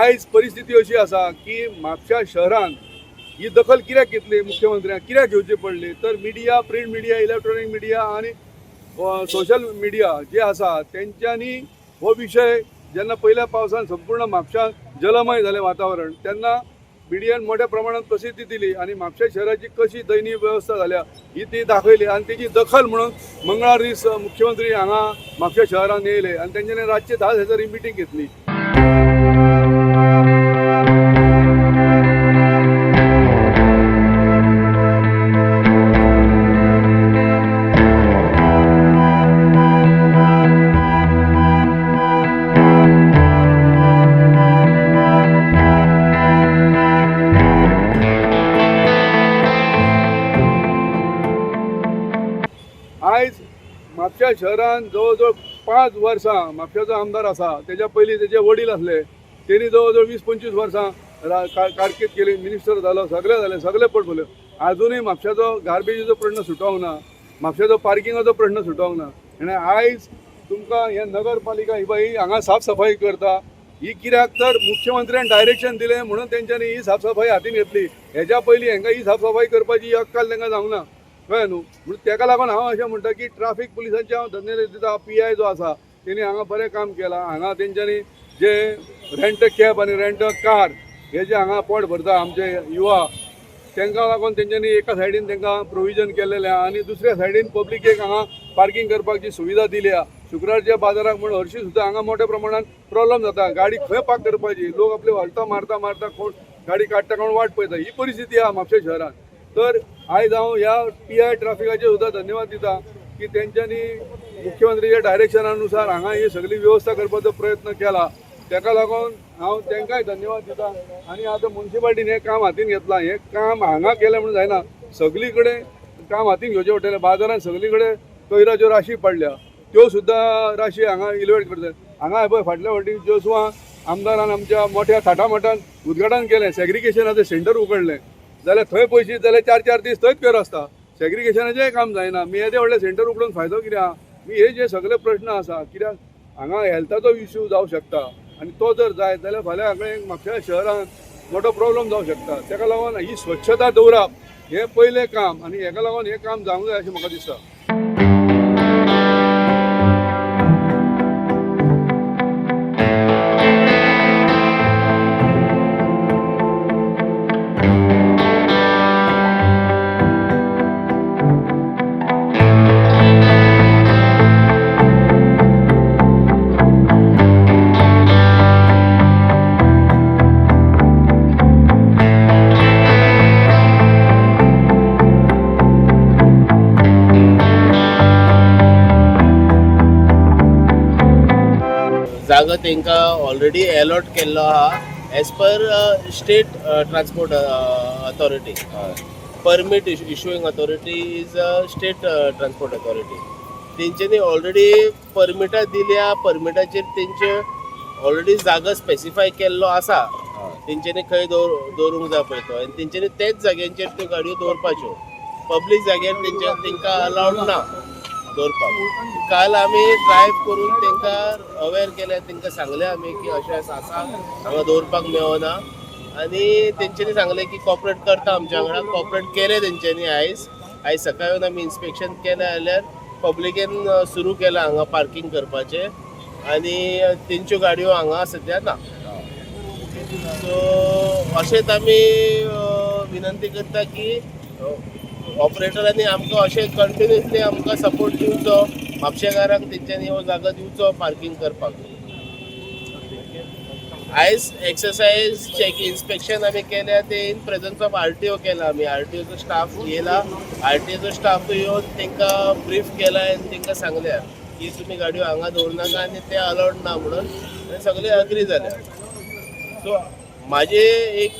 आयज परिस्थिती अशी आसा की म्हापशा शहरान ही दखल कित्याक घेतली मुख्यमंत्र्याक कित्याक घेवची पडली तर media print media electronic media आनी सोशल मिडिया जे आसा तेंच्यांनी हो विशय जेन्ना पहिल्या पावसान संपूर्ण म्हापशा जलमय झाले वातावरण तेन्ना मिडियान मोठ्या प्रमाणात प्रसिद्धी दिली आणि म्हापशा शहराची कशी दयनीय व्यवस्था झाल्या ही ती दाखयली आणि त्याची दखल म्हणून मंगळार दीस मुख्यमंत्री हांगा म्हापशा शहरान येयले आणि तेंच्यांनी रातचे 10 हजारी मिटींग घेतली. आयज म्हापशा शहरान जवळ 5 वर्सां म्हापशाचो आमदार आसा तेच्या पयलीं तेजे वडील आसले तेणी जवळ 20-25 वर्सां कारकीर्द केली मिनिस्टर जालो सगळे पोर्टफोलियो आजुनूय म्हापशाचो गार्बेजीचो प्रश्न सुटोंक ना म्हापशाचो पार्किंगाचो प्रश्न सुटोंक ना आनी आयज तुमकां हे नगरपालिका ही बाई हांगा साफ सफाई करता ही कित्याक तर मुख्यमंत्र्यान डायरेक्शन दिलें म्हणून तेंच्यांनी ही साफ सफाई हातीन घेतली हेच्या पयलीं हांकां ही साफ सफाई करपाची अक्कल तांकां जावंक ना कळ्ळें न्हू म्हणून तेका लागून हांव अशें म्हणटा की ट्राफीक पुलिसांचे हांव धन्यवाद दिता PI जो आसा तेणी हांगा बरें काम केलां हांगा तेंच्यांनी जे रेंट कॅब आनी रेंट कार हे जे हांगा पोट भरता आमचे युवा तांकां लागून तेंच्यांनी एका सायडीन तांकां प्रोविजन केलेलें आनी दुसऱ्या सायडीन पब्लिकेक हांगा पार्किंग करपाची सुविधा दिल्या शुक्रारच्या बाजाराक म्हण हरशीं सुद्दां हांगा मोठ्या प्रमाणात प्रॉब्लेम जाता गाडी खंय पार्क करपाची लोक आपले हलता मारता कोण गाडी काडटा कोण वाट पळयता ही परिस्थिती आहा म्हापशा शहरान. तर आयज हांव ह्या PI ट्राफिकाचे सुद्दां धन्यवाद दिता की तेंच्यांनी मुख्यमंत्र्याच्या डायरेक्शनानुसार हांगा ही सगळी व्यवस्था करपाचो प्रयत्न केला तेका लागून हांव तांकांय धन्यवाद दिता. आनी आतां म्युनिसिपालिटीन हें काम हातीन घेतलां हें काम हांगा केलें म्हणून जायना सगळी कडेन काम हातीन घेवचें पडटलें बाजारांत सगळी कडेन कोयराच्यो राशी पडल्या त्यो सुद्दां राशी हांगा इलिवेट करतात. हांगा हे पळय फाटल्या फावटी जोसवा आमदारान आमच्या मोठ्या थाटामाटान उद्घाटन केलें सॅग्रिगेशनाचें सेंटर उगडलें जाल्यार थंय पयशे जाल्यार 4-4 दीस थंयच फेर आसता सॅग्रिगेशनाचेंय काम जायना मी येदें व्हडलें सेंटर उगडून फायदो कितें आहा मी हे जे सगळे प्रश्न आसा कित्याक हांगा हेल्थाचो इश्यू जावं शकता आनी तो जर जायत जाल्यार फाल्यां हांगा म्हापशा शहरांत मोठो प्रॉब्लेम जावं शकता तेका लागून ही स्वच्छता दवरप हें पयलें काम आनी हेका लागून हें काम जावंक जाय अशें म्हाका दिसता. जागा तांकां ऑलरेडी अलॉट केल्लो आहा as per state transport authority permit issuing authority is state transport authority तेंच्यांनी ऑलरेडी परमिटां दिल्या परमिटाचेर तेंचे ऑलरेडी जागा स्पेसिफाय केल्लो आसा तेंच्यांनी खंय दवरूंक जाय पळय तो आनी तेंच्यांनी तेच जाग्यांचेर त्यो गाडयो दवरपाच्यो पब्लीक जाग्यार तांकां अलावड ना दवरपाक. काल आमी ड्रायव्ह करून तांकां अवेर केले तांकां सांगलें आमी की अशें आसा हांगा दवरपाक मेळना आनी तेंच्यांनी सांगलें की कॉपरेट करता आमच्या वांगडा कॉपरेट केलें तेंच्यांनी आयज सकाळी येवन आमी इन्स्पेक्शन केलें जाल्यार पब्लिकेन सुरू केलां हांगा पार्किंग करपाचें आनी तेंच्यो गाडयो हांगा सद्या ना. सो अशेंच आमी विनंती करता की ऑपरेटरांनी आमकां अशें कंटिन्युअसली आमकां सपोर्ट दिवचो म्हापशेकारांक तेंच्यांनी हो जागो दिवचो पार्किंग करपाक. आयज एक्सरसाइज चेक इन्स्पेक्शन आमी केल्या ते इन प्रेझन्स ऑफ RTO केला आमी RTOचो स्टाफ येयला RTOचो स्टाफ येवन तांकां ब्रीफ केला आनी तांकां सांगल्या की तुमी गाडयो हांगा दवरनाका आनी ते अलावड ना म्हणून सगळे अग्री जाले. सो माझे एक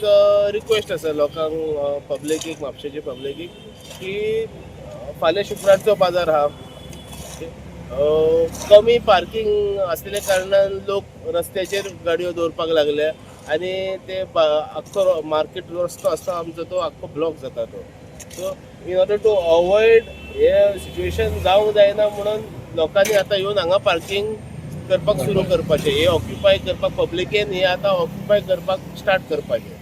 रिक्वेस्ट आसा लोकांक पब्लिकेक म्हापशेचे पब्लिकेक की फाल्यां शुक्रारचो बाजार आहा कमी पार्किंग असलेल्या कारणान लोक रस्त्याचेर गाडयो दवरपाक लागल्या आनी ते आख्खो मार्केट रस्तो आसता आमचो तो आख्खो ब्लॉक जाता तो. So in order to avoid हे सिच्युएशन जावंक जायना म्हणून लोकांनी आतां येवन हांगा पार्किंग करपाक सुरू करपाचें. हे ऑक्युपाय करपाक पब्लिकेन हे आतां ऑक्युपाय करपाक स्टार्ट करपाचें.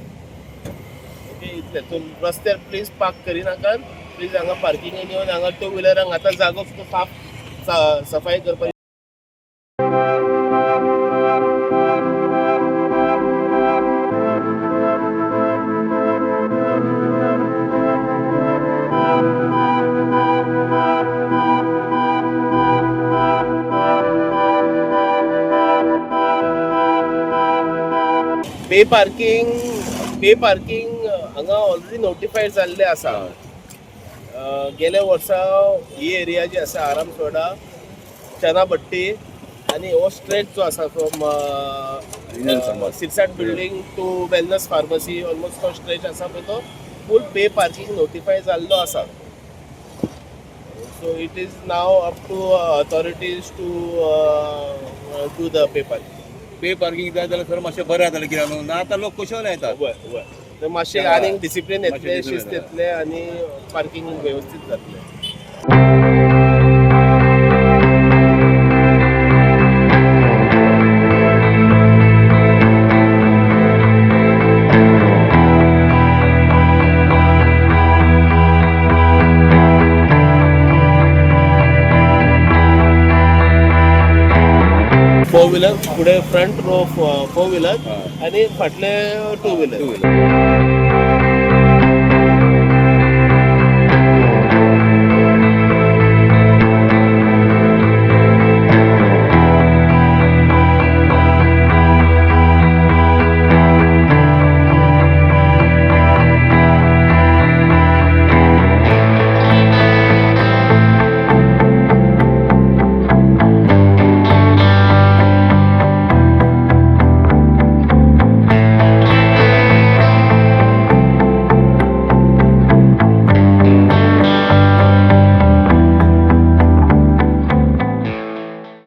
ओके, इतलें. सो रस्त्यार प्लीज पार्क करिनाकात. प्लीज हांगा पार्किंगेन येवन हांगा टू व्हिलरांक आतां जागो फक्त सफाई करपाची. पे पार्किंग हांगा ऑलरेडी नोटिफायड जाल्ले आसा. गेल्या वर्सा ही एरिया जी आसा आरामसोडा, चनाभट्टी आनी हो स्ट्रेट जो आसा from Sirsat building to Wellness pharmacy almost तो स्ट्रेच आसा पळय तो फूल पे पार्किंग नोटिफाय जाल्लो आसा. So it is now up to authorities to do the pay parking. Pay parking जाय जाल्यार खरें मातशें बरें जातलें कित्याक न्हू ना आतां लोक कशें येतात. तर मातशें आनीक डिसिप्लीन येतलें, शिस्त येतलें आनी पार्किंग वेवस्थीत जातलें. फोर व्हिलर फुडें फ्रंट रो फोर व्हिलर आनी फाटले टू व्हिलर.